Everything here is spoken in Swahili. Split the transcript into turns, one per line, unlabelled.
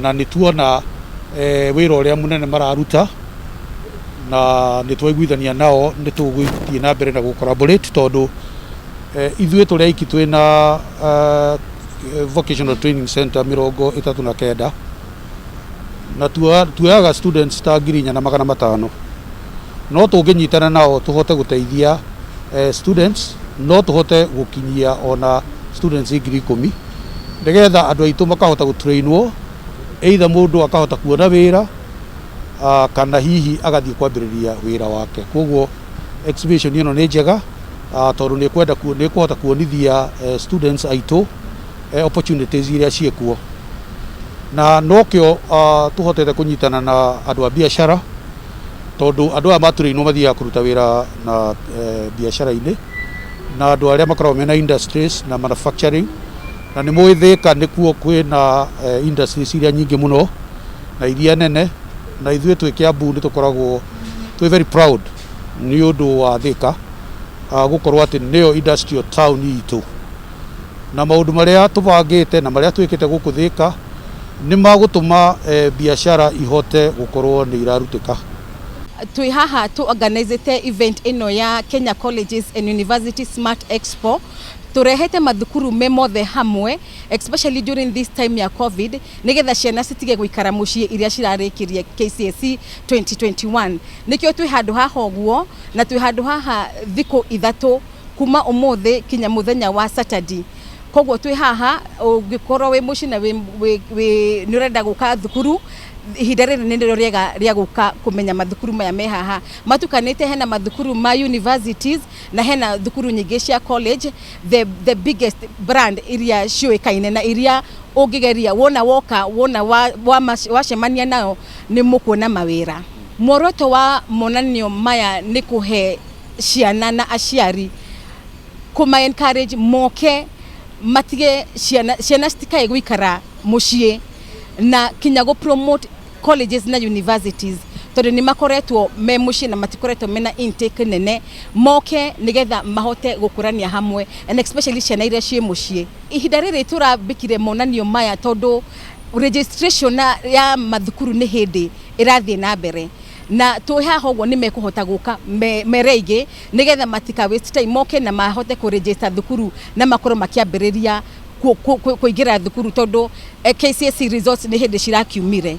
na nituona wira uria munene mararuta na nitwaiguithania nao nitugwithie na mbere na collaborate tondu ithuĩ tũrĩ aiki twĩna vocational training center 39 na tuoyaga students ta 4,500 no tũngĩnyitana nao tũhote gũteithia students no tũhote gũkinyia ona students 10,000 nigetha andũ aitũ makahota gũtrainwo either mũndũ akahota kuona wĩra kana hihi agathie kwambĩrĩria wĩra wake. Koguo exhibition ĩno nĩ njega tondũ nĩ kũhota kuonithia students aitũ opportunities iria ciĩkuo, na nokĩo tũhotete kũnyitana na andũ a biacara tondu andũ aya matũrĩinwo mathiaga kũruta wĩra na biacara-inĩ na andũ arĩa makoragwo mena industries na manufacturing, na nĩ mũĩ Thĩka nĩkuo kwĩna industries iria nyingĩ mũno na iria nene, na ithuĩ twĩ Kiambu nĩ tũkoragwo twĩ very proud nĩ ũndũ wa Thĩka gũkorwo atĩ nĩyo industrial town itũ, na maũndũ marĩa tũbangĩte na marĩa twĩkĩte gũkũ Thĩka nĩ magũtũma biacara ihote gũkorwo nĩ irarutĩka.
Twi haha tu organizete event ino ya Kenya Colleges and University Smart Expo. Turehete mathukuru me mothe hamwe, especially during this time ya COVID, nigetha ciana citige guikara mucii iria cirarĩkirie KCSE 2021. Nikio twi handu haha ũguo na twi handu haha thikũ ithatũ kuma ũmũthĩ kinya mũthenya wa Saturday. Koguo twi haha ũngĩkorwo wĩ mucii na nĩ ũrenda gũka thukuru, ihinda rĩrĩ nĩ rĩo rĩega rĩa gũka kũmenya mathukuru maya me haha. Matukanĩte hena mathukuru ma universities na hena thukuru nyingĩ cia college, the biggest brand iria ciũĩkaine na iria ũngĩgeria wona woka wona wacemania nao nĩ mũkuona mawĩra. Muoroto wa monanio maya nĩ kũhe ciana na aciari kũma encourage moke matige ciana citikae gũikara muciĩ na kinya go promote colleges na universities tondu ni makoretwo me muciĩ na matikoretwo mena intake nene, moke nigetha mahote gũkũrania hamwe and especially ciana iria ciĩ muciĩ. Ihinda rĩrĩ tũrambĩkire monanio maya tondu registration ya mathukuru nĩ hĩndĩ ĩrathiĩ na mbere, na tũ haha ũguo nĩ mekũhota gũka mereige nigetha matika waste time, moke na mahote kũregister thukuru na makorwo makiambĩrĩria kũingĩra thukuru tondu KCSE results nĩ hĩndĩ cirakiumire.